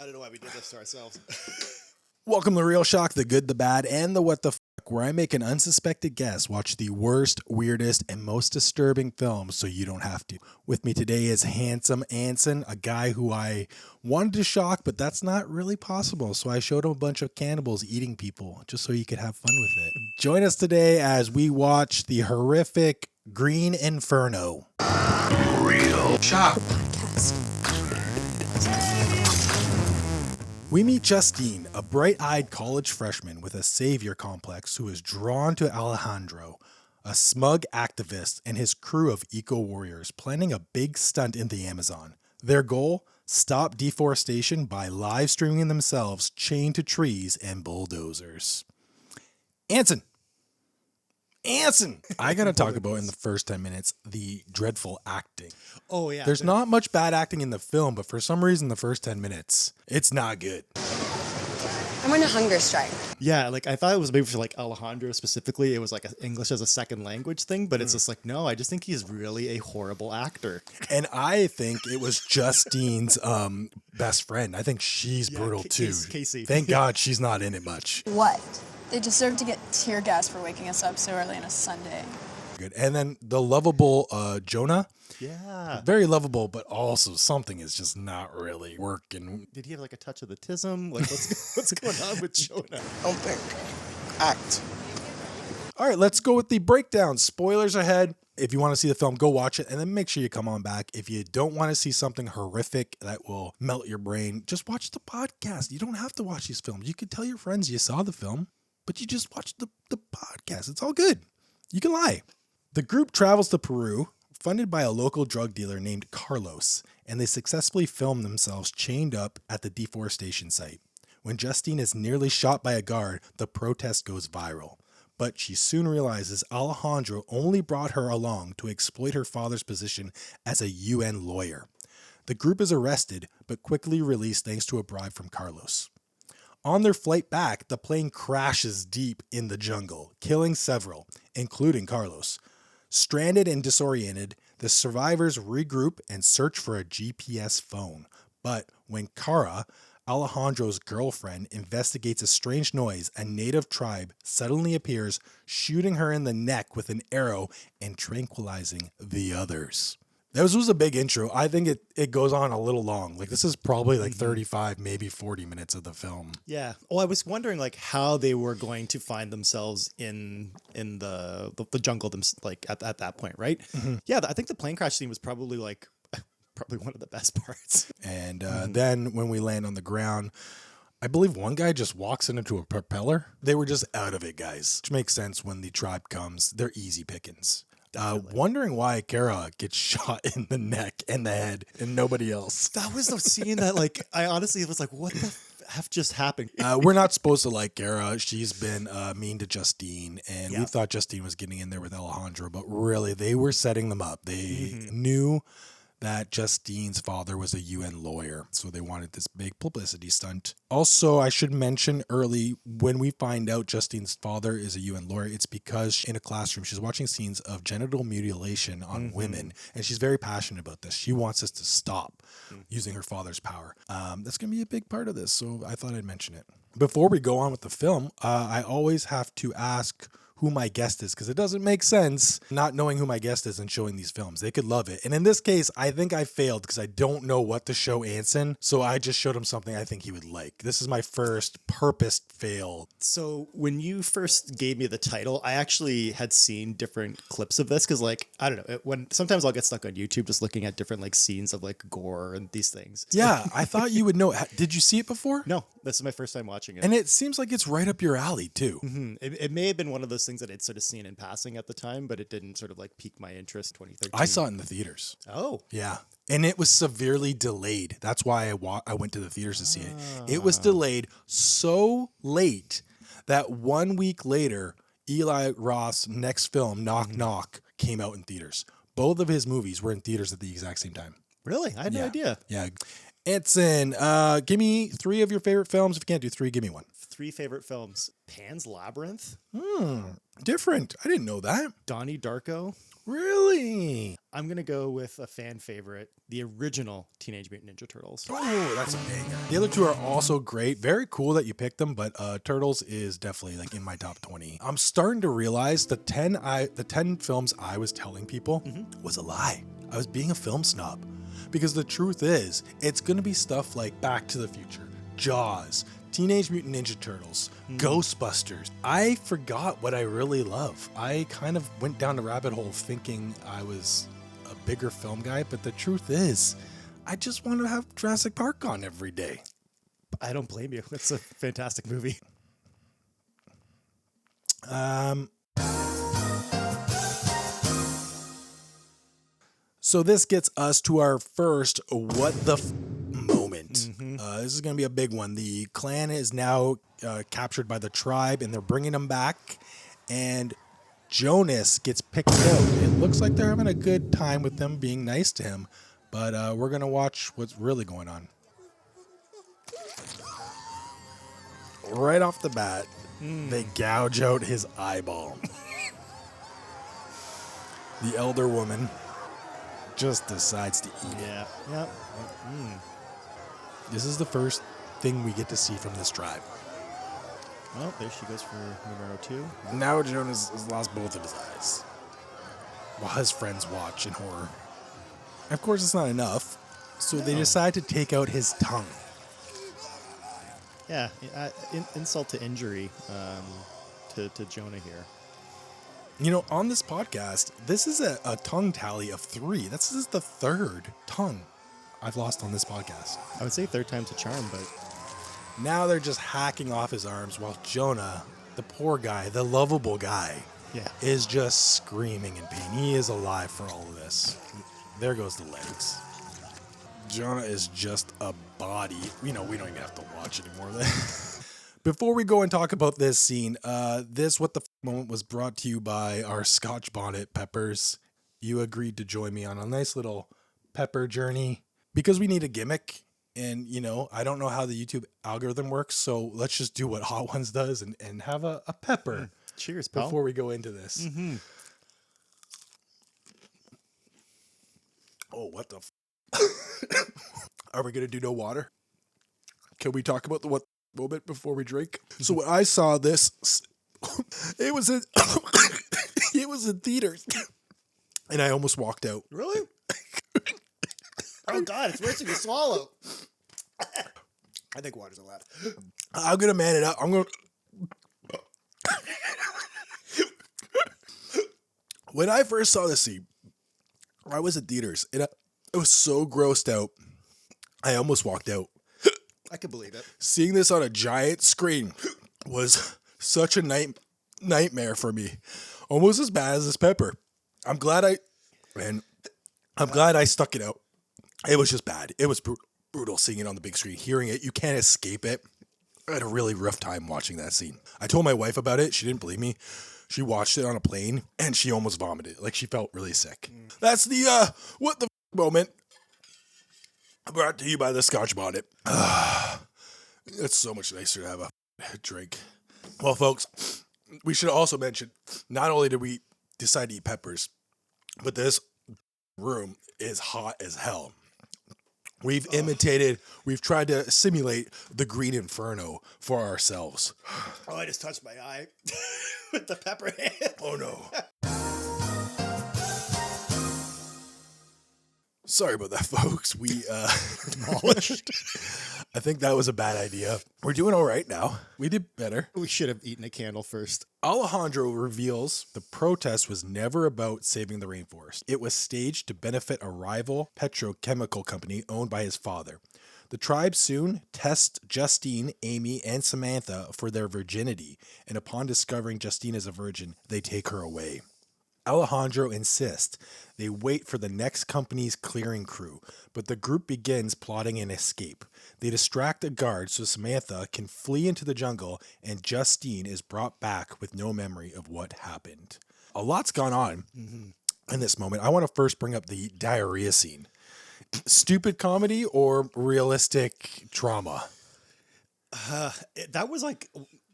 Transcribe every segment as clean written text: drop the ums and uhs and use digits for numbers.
I don't know why we did this to ourselves. Welcome to Real Shock, the good, the bad, and the what the fuck, where I make an unsuspected guest watch the worst, weirdest, and most disturbing films so you don't have to. With me today is handsome Anson, a guy who I wanted to shock, but that's not really possible. So I showed him a bunch of cannibals eating people just so he could have fun with it. Join us today as we watch the horrific Green Inferno. Real Shock. We meet Justine, a bright-eyed college freshman with a savior complex who is drawn to Alejandro, a smug activist and his crew of eco-warriors planning a big stunt in the Amazon. Their goal? Stop deforestation by live streaming themselves chained to trees and bulldozers. Anson! I gotta talk about in the first 10 minutes the dreadful acting. Oh, yeah. There's not much bad acting in the film, but for some reason the first 10 minutes, it's not good. I'm on a hunger strike. Yeah, like I thought it was maybe for like Alejandro specifically. It was like English as a second language thing, but it's just like, no, I just think he's really a horrible actor. And I think it was Justine's best friend. I think she's brutal too. Casey. Thank God she's not in it much. What? They deserve to get tear gas for waking us up so early on a Sunday. Good. And then the lovable Jonah. Yeah. Very lovable, but also something is just not really working. Did he have like a touch of the tism? Like what's going on with Jonah? Don't think. Act. All right, let's go with the breakdown. Spoilers ahead. If you want to see the film, go watch it and then make sure you come on back. If you don't want to see something horrific that will melt your brain, just watch the podcast. You don't have to watch these films. You could tell your friends you saw the film, but you just watch the podcast. It's all good. You can lie. The group travels to Peru, funded by a local drug dealer named Carlos, and they successfully film themselves chained up at the deforestation site. When Justine is nearly shot by a guard, the protest goes viral. But she soon realizes Alejandro only brought her along to exploit her father's position as a UN lawyer. The group is arrested, but quickly released thanks to a bribe from Carlos. On their flight back, the plane crashes deep in the jungle, killing several, including Carlos. Stranded and disoriented, the survivors regroup and search for a GPS phone. But when Cara, Alejandro's girlfriend, investigates a strange noise, a native tribe suddenly appears, shooting her in the neck with an arrow and tranquilizing the others. This was a big intro. I think it goes on a little long. Like this is probably like 35, maybe 40 minutes of the film. Yeah. Oh, I was wondering like how they were going to find themselves in the jungle like at that point, right? Mm-hmm. Yeah, I think the plane crash scene was probably one of the best parts. And then when we land on the ground, I believe one guy just walks into a propeller. They were just out of it, guys. Which makes sense when the tribe comes. They're easy pickings. Wondering why Kara gets shot in the neck and the head and nobody else. That was the scene that like, I honestly was like, what the F just happened? We're not supposed to like Kara. She's been mean to Justine, and we thought Justine was getting in there with Alejandro, but really they were setting them up. They knew that Justine's father was a UN lawyer, so they wanted this big publicity stunt. Also, I should mention early, when we find out Justine's father is a UN lawyer, it's because in a classroom, she's watching scenes of genital mutilation on women, and she's very passionate about this. She wants us to stop using her father's power. That's going to be a big part of this, so I thought I'd mention it. Before we go on with the film, I always have to ask who my guest is, because it doesn't make sense not knowing who my guest is and showing these films. They could love it. And in this case, I think I failed because I don't know what to show Anson, so I just showed him something I think he would like. This is my first purposed fail. So when you first gave me the title, I actually had seen different clips of this because like, I don't know, when sometimes I'll get stuck on YouTube just looking at different like scenes of like gore and these things. Yeah, I thought you would know. Did you see it before? No, this is my first time watching it. And it seems like it's right up your alley too. Mm-hmm. It may have been one of those things that I'd sort of seen in passing at the time, but it didn't sort of like pique my interest. 2013. I saw it in the theaters. Oh, yeah. And it was severely delayed. That's why I went to the theaters to see it. It was delayed so late that 1 week later, Eli Roth's next film, Knock Knock, came out in theaters. Both of his movies were in theaters at the exact same time. Really? I had no idea. Yeah. Anson, give me 3 of your favorite films. If you can't do 3, give me 1. 3 favorite films. Pan's Labyrinth. Different. I didn't know that. Donnie Darko. Really? I'm going to go with a fan favorite, the original Teenage Mutant Ninja Turtles. Oh, that's a banger. The other two are also great. Very cool that you picked them, but Turtles is definitely like in my top 20. I'm starting to realize the 10 films I was telling people was a lie. I was being a film snob. Because the truth is, it's going to be stuff like Back to the Future, Jaws, Teenage Mutant Ninja Turtles, Ghostbusters. I forgot what I really love. I kind of went down the rabbit hole thinking I was a bigger film guy, but the truth is, I just want to have Jurassic Park on every day. I don't blame you. It's a fantastic movie. So this gets us to our first what the moment. This is going to be a big one. The clan is now captured by the tribe, and they're bringing them back. And Jonas gets picked out. It looks like they're having a good time with them being nice to him. But we're going to watch what's really going on. Right off the bat, they gouge out his eyeball. The elder woman just decides to eat it. Yeah. Yep. This is the first thing we get to see from this tribe. Well, there she goes for numero 2. Now Jonas has lost both of his eyes, while his friends watch in horror. Of course, it's not enough, so they decide to take out his tongue. Yeah. Insult to injury to Jonah here. You know, on this podcast, this is a tongue tally of 3. This is the 3rd tongue I've lost on this podcast. I would say third time's a charm, but Now they're just hacking off his arms while Jonah, the poor guy, the lovable guy, is just screaming in pain. He is alive for all of this. There goes the legs. Jonah is just a body. We don't even have to watch anymore. Before we go and talk about this scene, this What the moment was brought to you by our Scotch Bonnet Peppers. You agreed to join me on a nice little pepper journey because we need a gimmick. And, I don't know how the YouTube algorithm works, so let's just do what Hot Ones does and have a pepper. Cheers, pal. Before we go into this. Oh, what the Are we going to do no water? Can we talk about the what moment before we drink? So when I saw this, it was in theaters, and I almost walked out. Really? Oh, God, it's worse than you swallow. I think water's allowed. I'm going to man it up. When I first saw this scene, I was in theaters, and I was so grossed out, I almost walked out. I can believe it. Seeing this on a giant screen was such a nightmare for me. Almost as bad as this pepper. I'm glad I stuck it out. It was just bad. It was brutal seeing it on the big screen. Hearing it, you can't escape it. I had a really rough time watching that scene. I told my wife about it. She didn't believe me. She watched it on a plane, and she almost vomited. Like, she felt really sick. That's the what the moment. Brought to you by the Scotch Bonnet. It's so much nicer to have a drink. Well, folks, we should also mention, not only did we decide to eat peppers, but this room is hot as hell. We've tried to simulate the Green Inferno for ourselves. Oh, I just touched my eye with the pepper hand. Oh, no. Sorry about that, folks. We demolished. I think that was a bad idea. We're doing all right now. We did better. We should have eaten a candle first. Alejandro reveals the protest was never about saving the rainforest. It was staged to benefit a rival petrochemical company owned by his father. The tribe soon tests Justine, Amy, and Samantha for their virginity, and upon discovering Justine is a virgin, they take her away. Alejandro insists they wait for the next company's clearing crew, but the group begins plotting an escape. They distract a guard so Samantha can flee into the jungle, and Justine is brought back with no memory of what happened. A lot's gone on in this moment. I want to first bring up the diarrhea scene. Stupid comedy or realistic trauma? That was like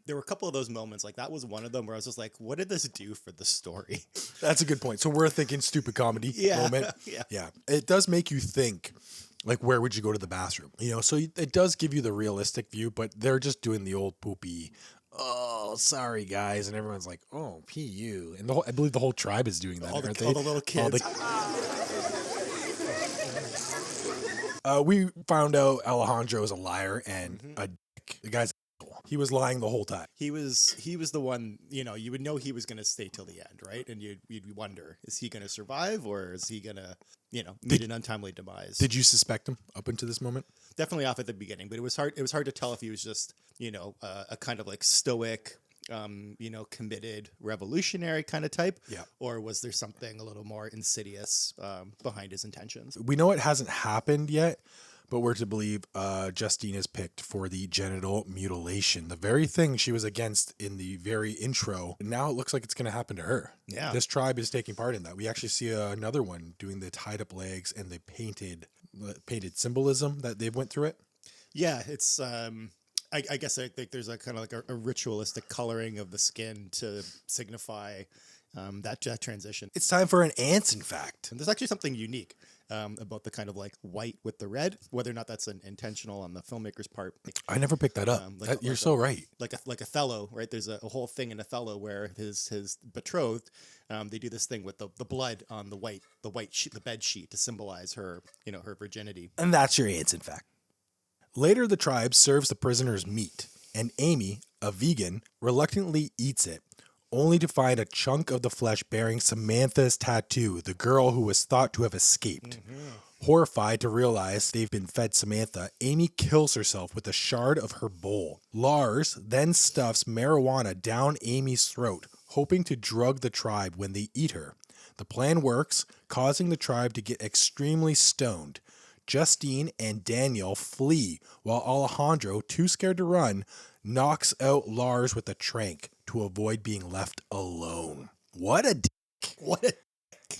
there were a couple of those moments, like that was one of them where I was just like, what did this do for the story? That's a good point. So we're thinking stupid comedy moment. Yeah. It does make you think, like, where would you go to the bathroom? You know, so it does give you the realistic view, but they're just doing the old poopy, oh, sorry, guys. And everyone's like, oh, PU. And I believe the whole tribe is doing that, aren't they? All the little kids. We found out Alejandro is a liar and a dick. The guy's he was lying the whole time. He was the one, you know, you would know he was going to stay till the end, right? And you'd wonder, is he going to survive or is he going to, you know, meet an untimely demise? Did you suspect him up until this moment? Definitely off at the beginning, but it was hard to tell if he was just, you know, a kind of like stoic, you know, committed revolutionary kind of type, or was there something a little more insidious behind his intentions? We know it hasn't happened yet, but we're to believe Justine is picked for the genital mutilation, the very thing she was against in the very intro. Now it looks like it's going to happen to her. Yeah, this tribe is taking part in that. We actually see another one doing the tied up legs and the painted symbolism that they've went through it. Yeah, it's I guess I think there's a kind of like a ritualistic coloring of the skin to signify that transition. It's time for an Anson fact. And there's actually something unique about the kind of like white with the red, whether or not that's an intentional on the filmmaker's part. I never picked that up. You're so right. Like Othello, right? There's a whole thing in Othello where his betrothed, they do this thing with the blood on the white sheet, the bed sheet to symbolize her, you know, her virginity. And that's your Anson fact. Later, the tribe serves the prisoners meat, and Amy, a vegan, reluctantly eats it, only to find a chunk of the flesh bearing Samantha's tattoo, the girl who was thought to have escaped. Horrified to realize they've been fed Samantha, Amy kills herself with a shard of her bowl. Lars then stuffs marijuana down Amy's throat, hoping to drug the tribe when they eat her. The plan works, causing the tribe to get extremely stoned. Justine and Daniel flee, while Alejandro, too scared to run, knocks out Lars with a trank to avoid being left alone. What a dick. What a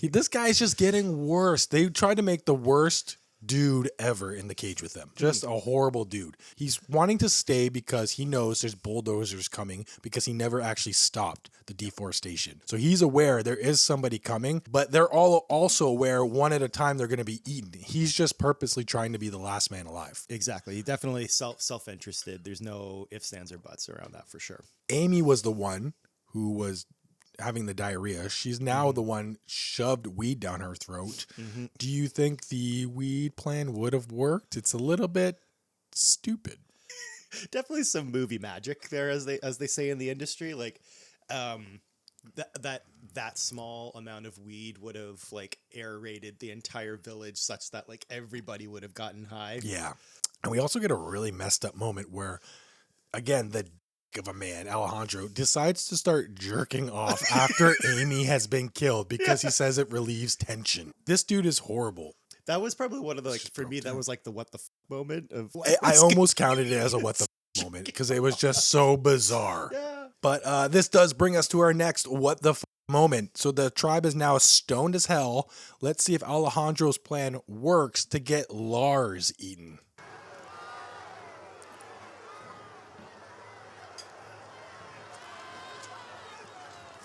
This guy's just getting worse. They tried to make the worst dude ever in the cage with them. Just a horrible dude. He's wanting to stay because he knows there's bulldozers coming because he never actually stopped the deforestation. So he's aware there is somebody coming, but they're all also aware one at a time they're going to be eaten. He's just purposely trying to be the last man alive. Exactly. He definitely self-interested. There's no ifs, ands, or buts around that for sure. Amy was the one who was having the diarrhea. She's now the one shoved weed down her throat. Do you think the weed plan would have worked? It's a little bit stupid. Definitely some movie magic there, as they say in the industry. Like that small amount of weed would have like aerated the entire village such that like everybody would have gotten high. Yeah. And we also get a really messed up moment where, again, the of a man, Alejandro, decides to start jerking off after Amy has been killed because he says it relieves tension. This dude is horrible. That was probably one of the, like, for me, that was like the what the moment of. I almost counted it as a what the moment because it was just so bizarre. Yeah. But this does bring us to our next what the moment. So the tribe is now stoned as hell. Let's see if Alejandro's plan works to get Lars eaten.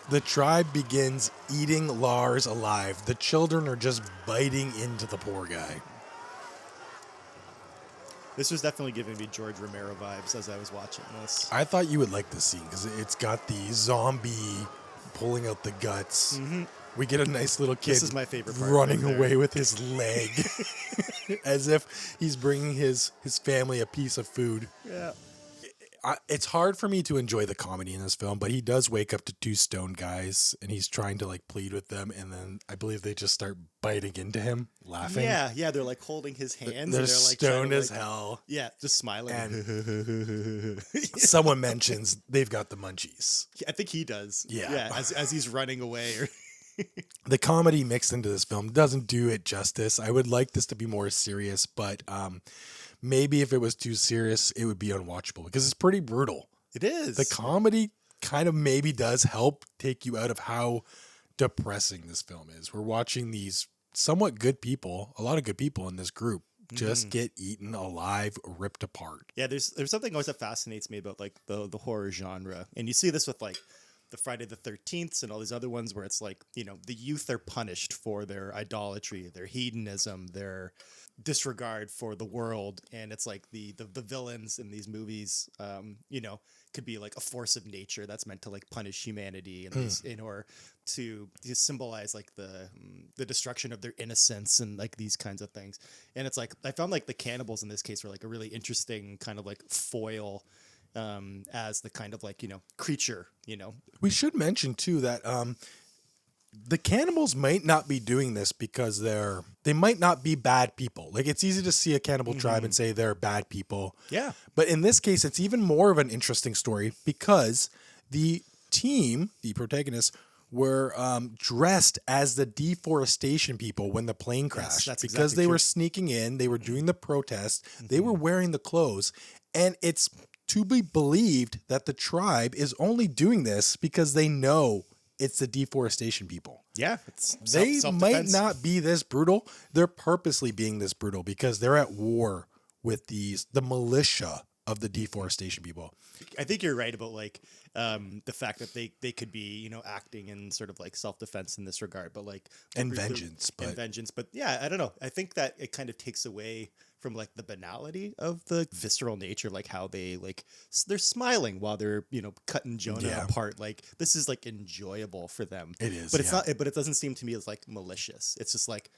The tribe begins eating Lars alive. The children are just biting into the poor guy. This was definitely giving me George Romero vibes as I was watching this. I thought you would like this scene because it's got the zombie pulling out the guts. We get a nice little kid This is my favorite part running right there. away with his leg as if he's bringing his family a piece of food. Yeah. It's hard for me to enjoy the comedy in this film, but he does wake up to two stoned guys and he's trying to like plead with them. And then I believe they just start biting into him, laughing. Yeah. They're like holding his hands. They're and they're like stoned to, as like, hell. Yeah, just smiling. And someone mentions they've got the munchies. I think he does. Yeah. As he's running away. The comedy mixed into this film doesn't do it justice. I would like this to be more serious, but maybe if it was too serious, it would be unwatchable because it's pretty brutal. It is. The comedy kind of maybe does help take you out of how depressing this film is. We're watching these somewhat good people, a lot of good people in this group, just get eaten alive, ripped apart. Yeah, there's something always that fascinates me about like the horror genre, and you see this with like the Friday the 13th and all these other ones where it's like, you know, the youth are punished for their idolatry, their hedonism, their disregard for the world, and it's like the villains in these movies, you know, could be like a force of nature that's meant to like punish humanity and these, in order to symbolize like the destruction of their innocence and like these kinds of things. And it's like I found like the cannibals in this case were like a really interesting kind of like foil as the kind of like, you know, creature, you know. We should mention too that the cannibals might not be doing this because they might not be bad people. Like it's easy to see a cannibal tribe and say they're bad people. Yeah. But in this case, it's even more of an interesting story because the team, the protagonists, were dressed as the deforestation people when the plane crashed. that's because exactly they true. were sneaking in, they were doing the protest, they were wearing the clothes, and it's to be believed that the tribe is only doing this because they know it's the deforestation people. Yeah, it's They might self-defense. not be this brutal. They're purposely being this brutal because they're at war with the militia of the deforestation people. I think you're right about like the fact that they could be, you know, acting in sort of like self-defense in this regard, but like Vengeance. But yeah, I don't know. I think that it kind of takes away from like the banality of the visceral nature, like how they like they're smiling while they're, you know, cutting Jonah apart. Like this is like enjoyable for them. It is, but it's not. But it doesn't seem to me as like malicious. It's just like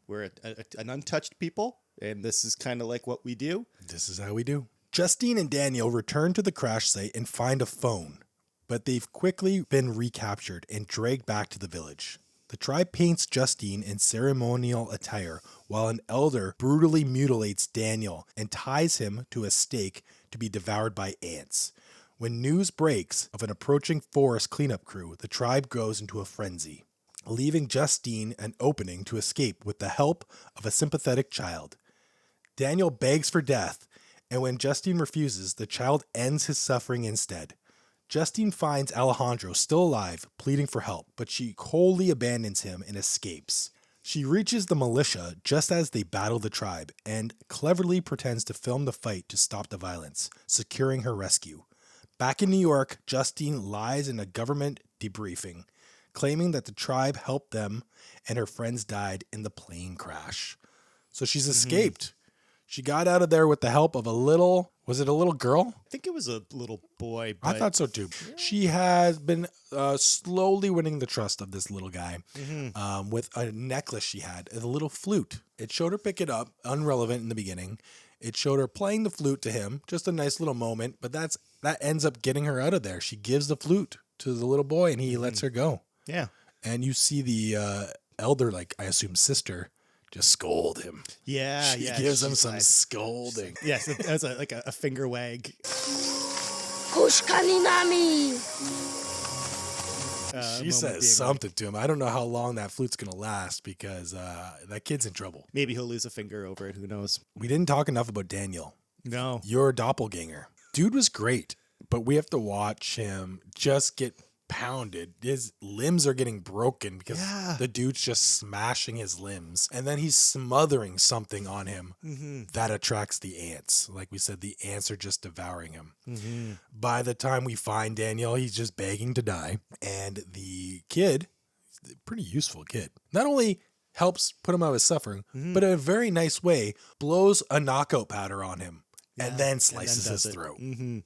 we're an untouched people, and this is kind of like what we do. This is how we do. Justine and Daniel return to the crash site and find a phone, but they've quickly been recaptured and dragged back to the village. The tribe paints Justine in ceremonial attire while an elder brutally mutilates Daniel and ties him to a stake to be devoured by ants. When news breaks of an approaching forest cleanup crew, the tribe goes into a frenzy, leaving Justine an opening to escape with the help of a sympathetic child. Daniel begs for death, and when Justine refuses, the child ends his suffering instead. Justine finds Alejandro still alive, pleading for help, but she coldly abandons him and escapes. She reaches the militia just as they battle the tribe and cleverly pretends to film the fight to stop the violence, securing her rescue. Back in New York, Justine lies in a government debriefing, claiming that the tribe helped them and her friends died in the plane crash. So she's escaped. She got out of there with the help of was it a little girl? I think it was a little boy. I But thought so too. She has been slowly winning the trust of this little guy with a necklace she had, a little flute. It showed her pick it up, unrelevant in the beginning. It showed her playing the flute to him, just a nice little moment, but that ends up getting her out of there. She gives the flute to the little boy and he lets her go. Yeah. And you see the elder, like I assume sister, just scold him. Yeah. She yeah. gives him she's some like- scolding. Yes, as like a finger wag. Kushkaninami! She moment being says like, something to him. I don't know how long that flute's going to last because that kid's in trouble. Maybe he'll lose a finger over it. Who knows? We didn't talk enough about Daniel, No. your doppelganger. Dude was great, but we have to watch him just get pounded. His limbs are getting broken because the dude's just smashing his limbs. And then he's smothering something on him that attracts the ants. Like we said, the ants are just devouring him. By the time we find Daniel, he's just begging to die. And the kid, pretty useful kid, not only helps put him out of his suffering, but in a very nice way, blows a knockout powder on him and then slices does his it. throat. The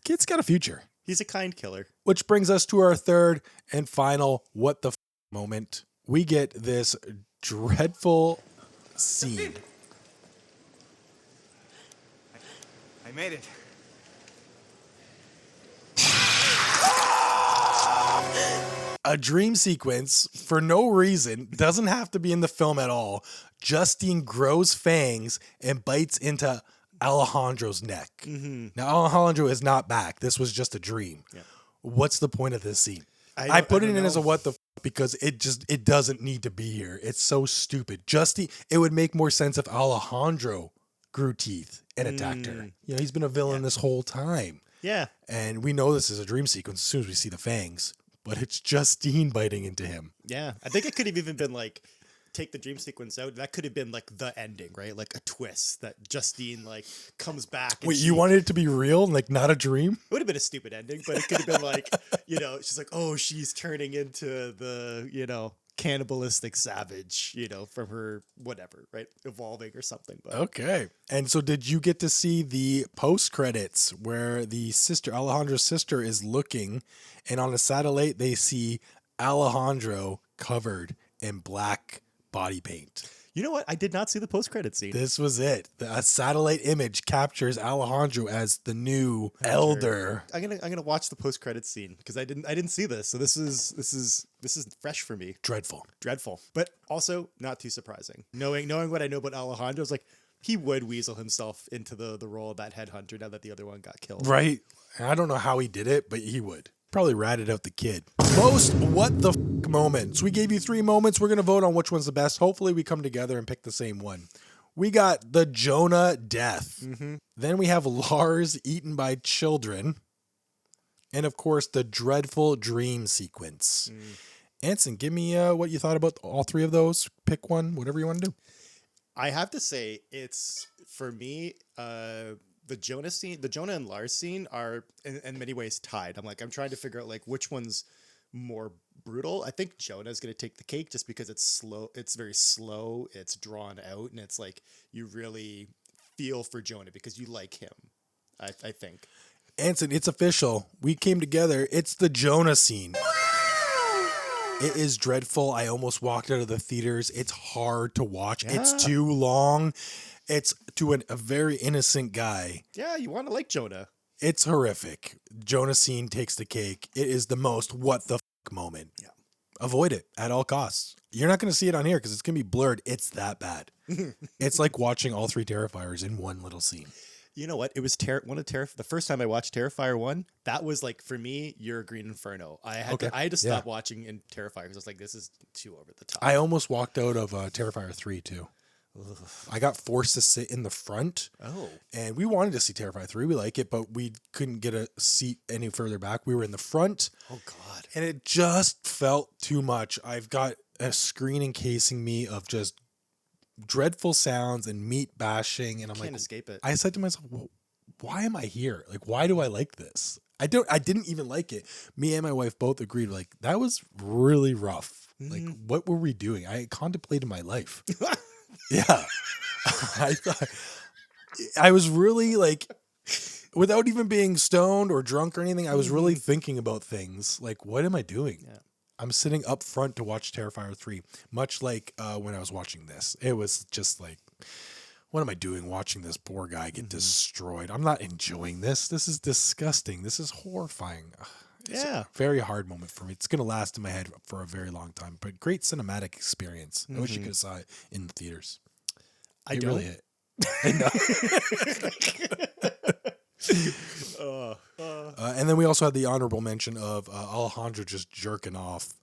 kid's got a future. He's a kind killer. Which brings us to our third and final what the moment. We get this dreadful scene. I made it. A dream sequence for no reason, doesn't have to be in the film at all. Justine grows fangs and bites into Alejandro's neck. Now Alejandro is not back. This was just a dream. Yeah. What's the point of this scene? I don't- put I it don't in as a know. what the because it doesn't need to be here. It's so stupid. Justine, it would make more sense if Alejandro grew teeth and attacked her. You know, he's been a villain this whole time. Yeah. And we know this is a dream sequence as soon as we see the fangs, but it's Justine biting into him. Yeah. I think it could have even been like take the dream sequence out, that could have been like the ending, right? Like a twist that Justine like comes back. And Wait, you wanted it to be real, like not a dream? It would have been a stupid ending, but it could have been like, you know, she's like, oh, she's turning into the, you know, cannibalistic savage, you know, from her whatever, right? Evolving or something. But Okay. And so did you get to see the post credits where the sister, Alejandra's sister, is looking, and on a satellite they see Alejandro covered in black body paint? you know what? I did not see the post-credit scene. This was it. A satellite image captures Alejandro as the new elder. I'm gonna watch the post-credit scene because I didn't see this, so this is fresh for me. Dreadful, but also not too surprising. Knowing what I know about Alejandro, I was like, he would weasel himself into the role of that headhunter now that the other one got killed. Right. And I don't know how he did it, but he would. Probably ratted out the kid. Most what the f moments. We gave you 3 moments. We're going to vote on which one's the best. Hopefully we come together and pick the same one. We got the Jonah death. Mm-hmm. Then we have Lars eaten by children. And of course, the dreadful dream sequence. Anson, give me what you thought about all 3 of those. Pick one, whatever you want to do. I have to say, it's for me, the Jonah scene, the Jonah and Lars scene are in many ways tied. I'm trying to figure out like which one's more brutal. I think Jonah's going to take the cake just because it's slow. It's very slow. It's drawn out, and it's like you really feel for Jonah because you like him. I think. Anson, it's official. We came together. It's the Jonah scene. It is dreadful. I almost walked out of the theaters. It's hard to watch. Yeah. It's too long. It's to a very innocent guy. Yeah, you want to like Jonah. It's horrific. Jonah scene takes the cake. It is the most what the f moment. Yeah. Avoid it at all costs. You're not going to see it on here because it's going to be blurred. It's that bad. It's like watching all 3 Terrifiers in one little scene. You know what? It was the first time I watched Terrifier 1, that was like, for me, your Green Inferno. I had to stop watching in Terrifier because I was like, this is too over the top. I almost walked out of Terrifier 3 too. Ugh. I got forced to sit in the front. Oh. And we wanted to see Terrifier 3. We like it, but we couldn't get a seat any further back. We were in the front. Oh, God. And it just felt too much. I've got a screen encasing me of just dreadful sounds and meat bashing. And I'm can't escape it. I said to myself, well, why am I here? Like, why do I like this? I didn't even like it. Me and my wife both agreed, like, that was really rough. Mm-hmm. Like, what were we doing? I contemplated my life. Yeah. I was really like, without even being stoned or drunk or anything, I was really thinking about things like, what am I doing? Yeah. I'm sitting up front to watch Terrifier 3, much like when I was watching this. It was just like, what am I doing watching this poor guy get destroyed? I'm not enjoying this. This is disgusting. This is horrifying. It's a very hard moment for me. It's going to last in my head for a very long time, but great cinematic experience. I wish you could have saw it in the theaters. It really hit. And then we also had the honorable mention of Alejandro just jerking off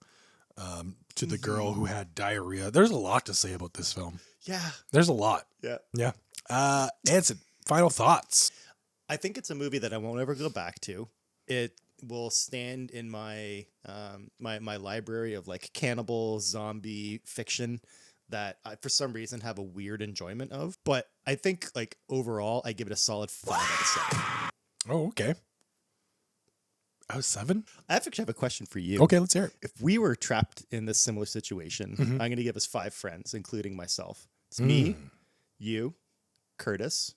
to the girl who had diarrhea. There's a lot to say about this film. Yeah. There's a lot. Yeah. Anson, final thoughts. I think it's a movie that I won't ever go back to. It will stand in my my library of like cannibal zombie fiction that I, for some reason, have a weird enjoyment of. But I think like overall, I give it a solid 5 out of 7. Oh, okay. I was 7? I actually have a question for you. Okay, let's hear it. If we were trapped in this similar situation, I'm going to give us 5 friends, including myself. It's me, you, Curtis,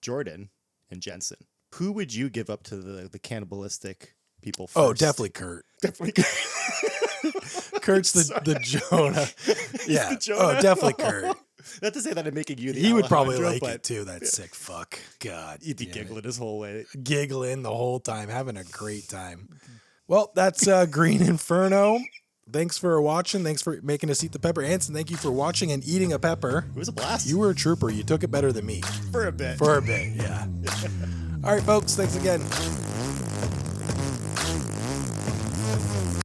Jordan, and Jensen. Who would you give up to the cannibalistic people first? Oh, definitely Kurt. Kurt's the Jonah. Yeah. The Jonah? Oh, definitely Kurt. Not to say that I'm making you the He would probably Alejandro, like it too, that sick fuck. God. He'd be giggling his whole way. Giggling the whole time, having a great time. Well, that's Green Inferno. Thanks for watching. Thanks for making us eat the pepper. Anson, thank you for watching and eating a pepper. It was a blast. You were a trooper. You took it better than me. For a bit. Yeah. All right, folks. Thanks again.